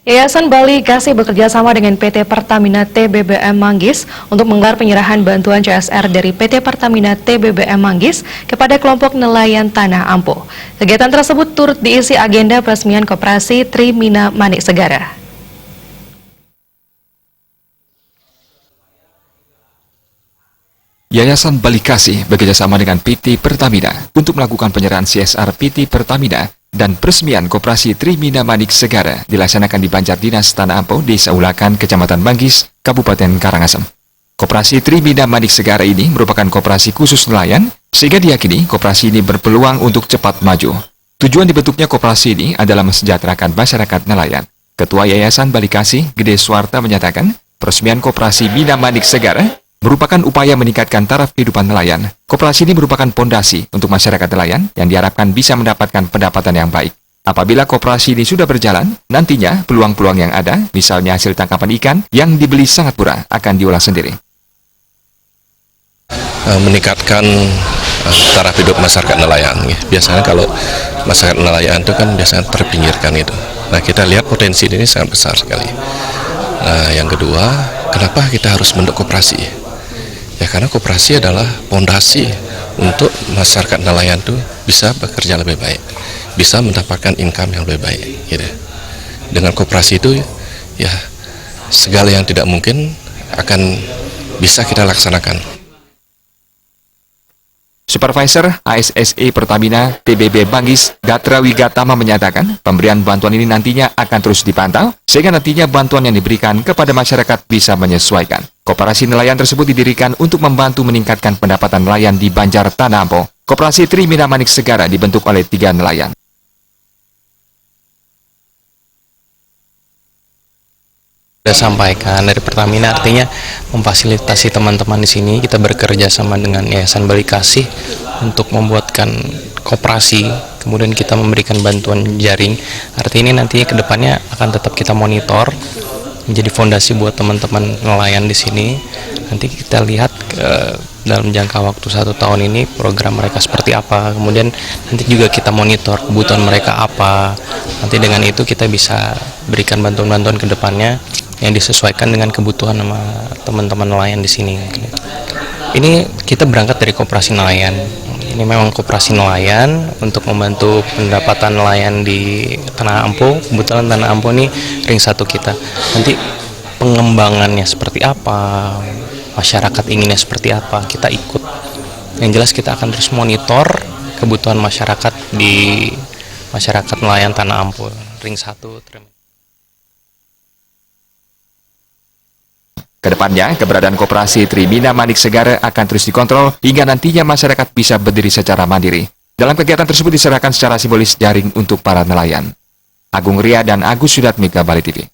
Yayasan Bali Kasih bekerja sama dengan PT Pertamina TBBM Manggis untuk menggelar penyerahan bantuan CSR dari PT Pertamina TBBM Manggis kepada kelompok nelayan Tanah Ampo. Kegiatan tersebut turut diisi agenda peresmian Koperasi Trimina Manik Segara. Yayasan Bali Kasih bekerjasama dengan PT Pertamina untuk melakukan penyerahan CSR PT Pertamina dan peresmian Koperasi Trimina Manik Segara dilaksanakan di Banjar Dinas Tanah Ampo, Desa Ulakan, Kecamatan Manggis, Kabupaten Karangasem. Koperasi Trimina Manik Segara ini merupakan koperasi khusus nelayan, sehingga diyakini koperasi ini berpeluang untuk cepat maju. Tujuan dibentuknya koperasi ini adalah mensejahterakan masyarakat nelayan. Ketua Yayasan Bali Kasih, Gede Suwarta menyatakan, peresmian Koperasi Mina Manik Segara merupakan upaya meningkatkan taraf kehidupan nelayan. Koperasi ini merupakan pondasi untuk masyarakat nelayan yang diharapkan bisa mendapatkan pendapatan yang baik. Apabila koperasi ini sudah berjalan, nantinya peluang-peluang yang ada, misalnya hasil tangkapan ikan yang dibeli sangat murah, akan diolah sendiri. Meningkatkan taraf hidup masyarakat nelayan. Biasanya kalau masyarakat nelayan itu kan biasanya terpinggirkan itu. Nah, kita lihat potensi ini sangat besar sekali. Nah, yang kedua, kenapa kita harus bentuk koperasi? Ya karena koperasi adalah pondasi untuk masyarakat nelayan itu bisa bekerja lebih baik, bisa mendapatkan income yang lebih baik. Gitu. Dengan koperasi itu, ya segala yang tidak mungkin akan bisa kita laksanakan. Supervisor ASSE Pertamina TBB Manggis, Gatra Wigatama menyatakan pemberian bantuan ini nantinya akan terus dipantau, sehingga nantinya bantuan yang diberikan kepada masyarakat bisa menyesuaikan. Koperasi nelayan tersebut didirikan untuk membantu meningkatkan pendapatan nelayan di Banjar Tanah Ampo. Koperasi Trimina Manik Segara dibentuk oleh 3 nelayan. Saya sampaikan dari Pertamina artinya memfasilitasi teman-teman di sini. Kita bekerja sama dengan Yayasan Bali Kasih untuk membuatkan koperasi, kemudian kita memberikan bantuan jaring. Artinya ini nantinya ke depannya akan tetap kita monitor, menjadi fondasi buat teman-teman nelayan di sini. Nanti kita lihat dalam jangka waktu 1 tahun ini program mereka seperti apa, kemudian nanti juga kita monitor kebutuhan mereka apa. Nanti dengan itu kita bisa berikan bantuan-bantuan ke depannya yang disesuaikan dengan kebutuhan sama teman-teman nelayan di sini. Ini kita berangkat dari koperasi nelayan. Ini memang koperasi nelayan untuk membantu pendapatan nelayan di Tanah Ampo. Kebetulan Tanah Ampo ini ring 1 kita. Nanti pengembangannya seperti apa, masyarakat inginnya seperti apa, kita ikut. Yang jelas kita akan terus monitor kebutuhan masyarakat di masyarakat nelayan Tanah Ampo ring 1. Kedepannya, keberadaan Koperasi Trimina Manik Segara akan terus dikontrol hingga nantinya masyarakat bisa berdiri secara mandiri. Dalam kegiatan tersebut diserahkan secara simbolis jaring untuk para nelayan. Agung Ria dan Agus Sudatmika, Bali TV.